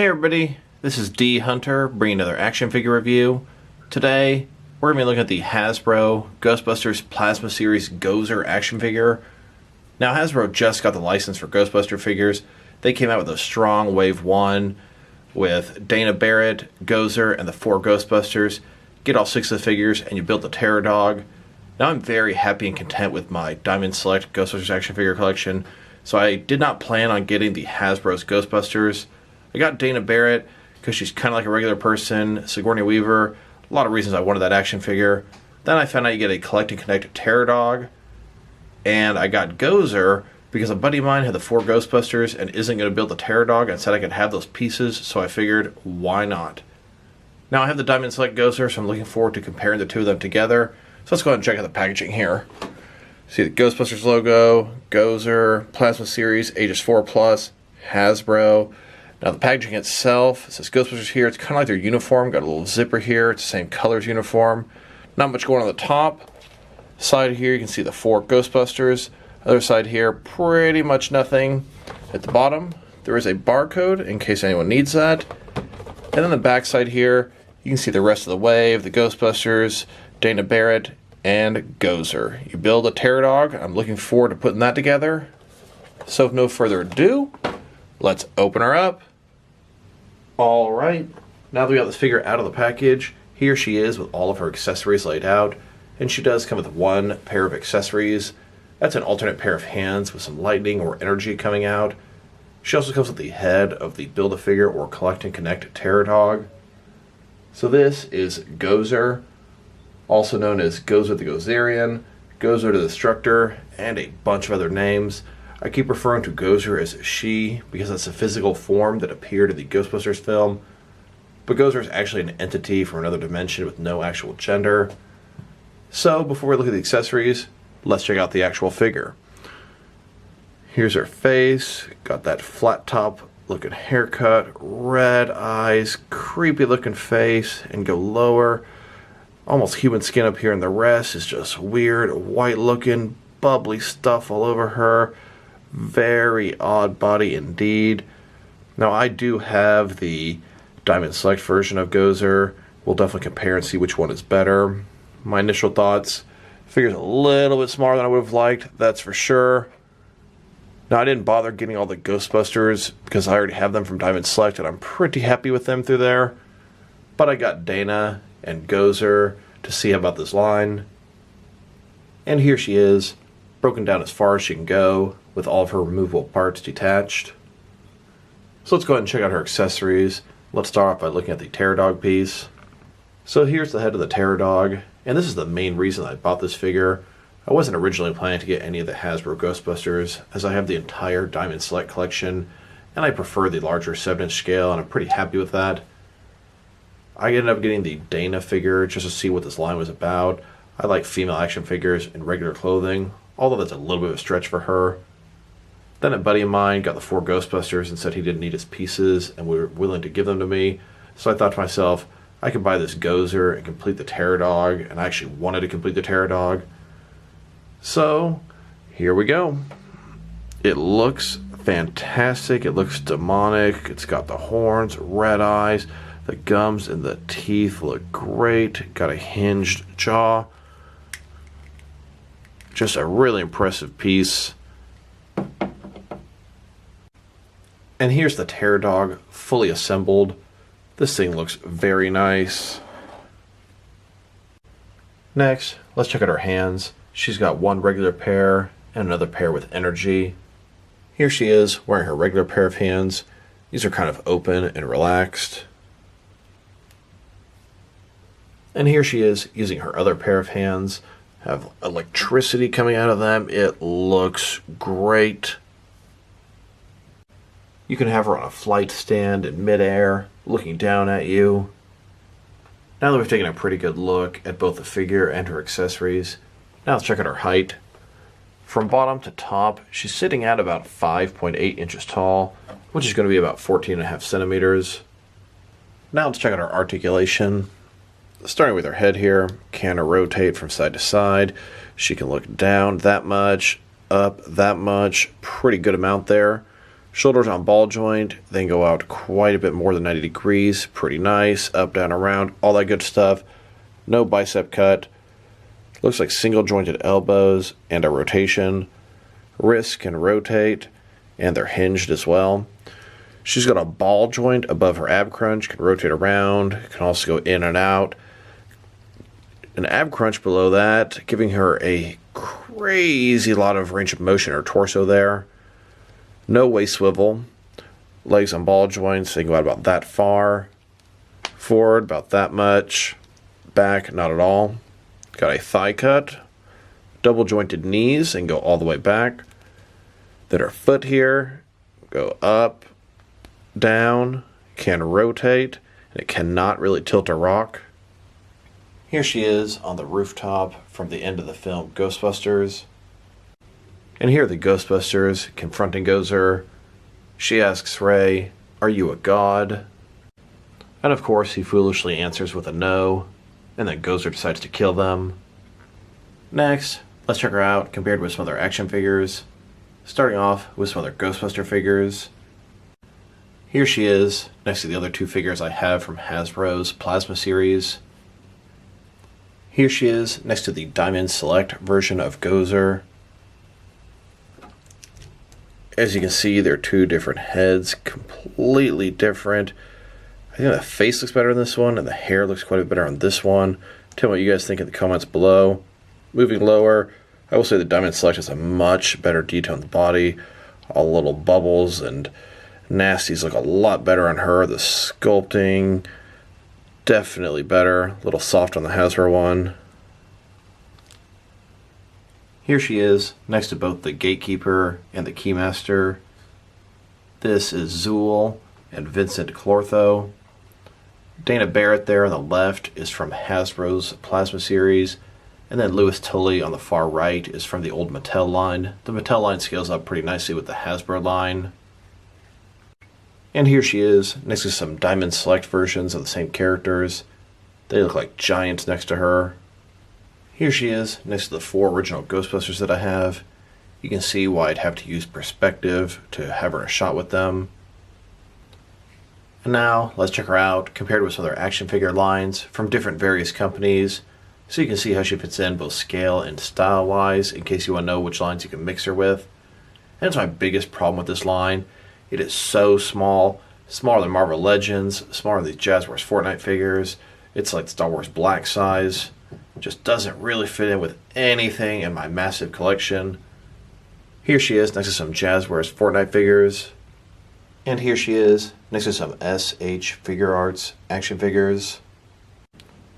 Hey everybody, this is D Hunter bringing another action figure review. Today, we're going to be looking at the Hasbro Ghostbusters Plasma Series Gozer action figure. Now Hasbro just got the license for Ghostbuster figures. They came out with a strong Wave 1 with Dana Barrett, Gozer, and the 4 Ghostbusters. Get all 6 of the figures and you build the Terror Dog. Now I'm very happy and content with my Diamond Select Ghostbusters action figure collection, so I did not plan on getting the Hasbro's Ghostbusters. I got Dana Barrett because she's kind of like a regular person, Sigourney Weaver, a lot of reasons I wanted that action figure. Then I found out you get a Collect and Connect Terror Dog, and I got Gozer because a buddy of mine had the 4 Ghostbusters and isn't going to build the Terror Dog and said I could have those pieces, so I figured, why not? Now I have the Diamond Select Gozer, so I'm looking forward to comparing the two of them together. So let's go ahead and check out the packaging here. See the Ghostbusters logo, Gozer, Plasma Series, ages 4+, Hasbro. Now the packaging itself, it says Ghostbusters here. It's kind of like their uniform. Got a little zipper here. It's the same color as uniform. Not much going on the top. Side here you can see the 4 Ghostbusters. Other side here, pretty much nothing. At the bottom, there is a barcode in case anyone needs that. And then the back side here, you can see the rest of the wave, the Ghostbusters, Dana Barrett, and Gozer. You build a Terror Dog. I'm looking forward to putting that together. So with no further ado, let's open her up. Alright, now that we got this figure out of the package, here she is with all of her accessories laid out. And she does come with 1 pair of accessories. That's an alternate pair of hands with some lightning or energy coming out. She also comes with the head of the Build-A-Figure or Collect and Connect Terror Dog. So this is Gozer, also known as Gozer the Gozerian, Gozer the Destructor, and a bunch of other names. I keep referring to Gozer as she because that's a physical form that appeared in the Ghostbusters film. But Gozer is actually an entity from another dimension with no actual gender. So before we look at the accessories, let's check out the actual figure. Here's her face, got that flat top looking haircut, red eyes, creepy looking face, and go lower. Almost human skin up here, and the rest is just weird, white looking, bubbly stuff all over her. Very odd body indeed. Now I do have the Diamond Select version of Gozer. We'll definitely compare and see which one is better. My initial thoughts, figure's a little bit smaller than I would have liked, that's for sure. Now I didn't bother getting all the Ghostbusters because I already have them from Diamond Select and I'm pretty happy with them through there. But I got Dana and Gozer to see about this line. And here she is, broken down as far as she can go, with all of her removable parts detached. So let's go ahead and check out her accessories. Let's start off by looking at the Terror Dog piece. So here's the head of the Terror Dog, and this is the main reason I bought this figure. I wasn't originally planning to get any of the Hasbro Ghostbusters, as I have the entire Diamond Select collection, and I prefer the larger 7-inch scale, and I'm pretty happy with that. I ended up getting the Dana figure just to see what this line was about. I like female action figures in regular clothing, although that's a little bit of a stretch for her. Then a buddy of mine got the 4 Ghostbusters and said he didn't need his pieces and were willing to give them to me. So I thought to myself, I could buy this Gozer and complete the Terror Dog, and I actually wanted to complete the Terror Dog. So, here we go. It looks fantastic. It looks demonic. It's got the horns, red eyes, the gums and the teeth look great. Got a hinged jaw. Just a really impressive piece. And here's the Terror Dog fully assembled. This thing looks very nice. Next, let's check out her hands. She's got 1 regular pair and another pair with energy. Here she is wearing her regular pair of hands. These are kind of open and relaxed. And here she is using her other pair of hands. Have electricity coming out of them. It looks great. You can have her on a flight stand in midair, looking down at you. Now that we've taken a pretty good look at both the figure and her accessories, now let's check out her height. From bottom to top, she's sitting at about 5.8 inches tall, which is going to be about 14.5 centimeters. Now let's check out her articulation. Starting with her head here, can her rotate from side to side. She can look down that much, up that much, pretty good amount there. Shoulders on ball joint, then go out quite a bit more than 90 degrees. Pretty nice. Up, down, around, all that good stuff. No bicep cut. Looks like single jointed elbows and a rotation. Wrists can rotate, and they're hinged as well. She's got a ball joint above her ab crunch, can rotate around, can also go in and out. An ab crunch below that, giving her a crazy lot of range of motion in her torso there. No waist swivel. Legs on ball joints, they can go out about that far. Forward, about that much. Back, not at all. Got a thigh cut. Double jointed knees, and go all the way back. Then her foot here, go up, down, can rotate, and it cannot really tilt or rock. Here she is on the rooftop from the end of the film Ghostbusters. And here are the Ghostbusters confronting Gozer. She asks Ray, "Are you a god?" And of course he foolishly answers with a no, and then Gozer decides to kill them. Next, let's check her out compared with some other action figures. Starting off with some other Ghostbuster figures. Here she is next to the other two figures I have from Hasbro's Plasma series. Here she is next to the Diamond Select version of Gozer. As you can see, they're two different heads, completely different. I think the face looks better in this one, and the hair looks quite a bit better on this one. Tell me what you guys think in the comments below. Moving lower, I will say the Diamond Select has a much better detail on the body. All the little bubbles and nasties look a lot better on her. The sculpting, definitely better. A little soft on the Hasbro one. Here she is, next to both the Gatekeeper and the Keymaster. This is Zool and Vincent Clortho. Dana Barrett there on the left is from Hasbro's Plasma series, and then Louis Tully on the far right is from the old Mattel line. The Mattel line scales up pretty nicely with the Hasbro line. And here she is, next to some Diamond Select versions of the same characters. They look like giants next to her. Here she is, next to the four original Ghostbusters that I have. You can see why I'd have to use perspective to have her in a shot with them. And now, let's check her out, compared with some other action figure lines from different various companies, so you can see how she fits in both scale and style-wise, in case you want to know which lines you can mix her with. And that's my biggest problem with this line. It is so small, smaller than Marvel Legends, smaller than these Jazz Wars Fortnite figures. It's like Star Wars Black size. Just doesn't really fit in with anything in my massive collection. Here she is next to some Jazz Wars Fortnite figures. And here she is next to some SH Figure Arts action figures.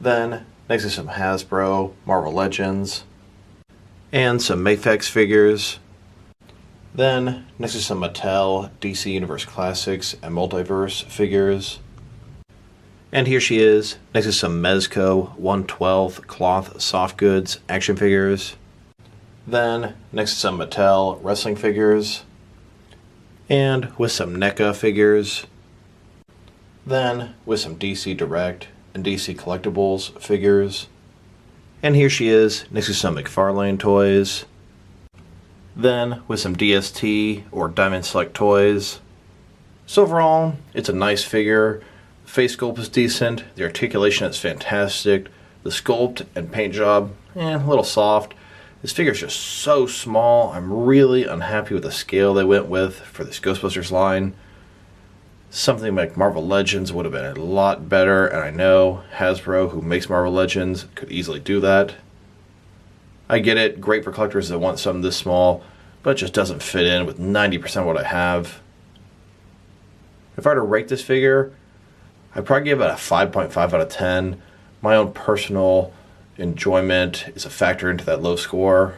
Then next to some Hasbro Marvel Legends. And some Mafex figures. Then next to some Mattel DC Universe Classics and Multiverse figures. And here she is, next to some Mezco 1/12 cloth soft goods action figures. Then, next to some Mattel wrestling figures. And with some NECA figures. Then, with some DC Direct and DC Collectibles figures. And here she is, next to some McFarlane toys. Then, with some DST or Diamond Select toys. So overall, it's a nice figure. Face sculpt is decent, the articulation is fantastic, the sculpt and paint job, a little soft. This figure is just so small. I'm really unhappy with the scale they went with for this Ghostbusters line. Something like Marvel Legends would have been a lot better, and I know Hasbro, who makes Marvel Legends, could easily do that. I get it, great for collectors that want something this small, but it just doesn't fit in with 90% of what I have. If I were to rate this figure, I'd probably give it a 5.5 out of 10. My own personal enjoyment is a factor into that low score.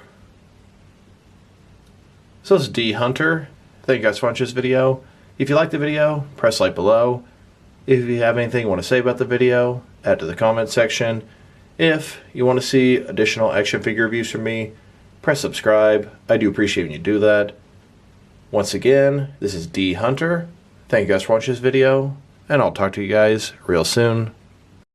So this is D Hunter. Thank you guys for watching this video. If you liked the video, press like below. If you have anything you want to say about the video, add to the comment section. If you want to see additional action figure reviews from me, press subscribe. I do appreciate when you do that. Once again, this is D Hunter. Thank you guys for watching this video, and I'll talk to you guys real soon.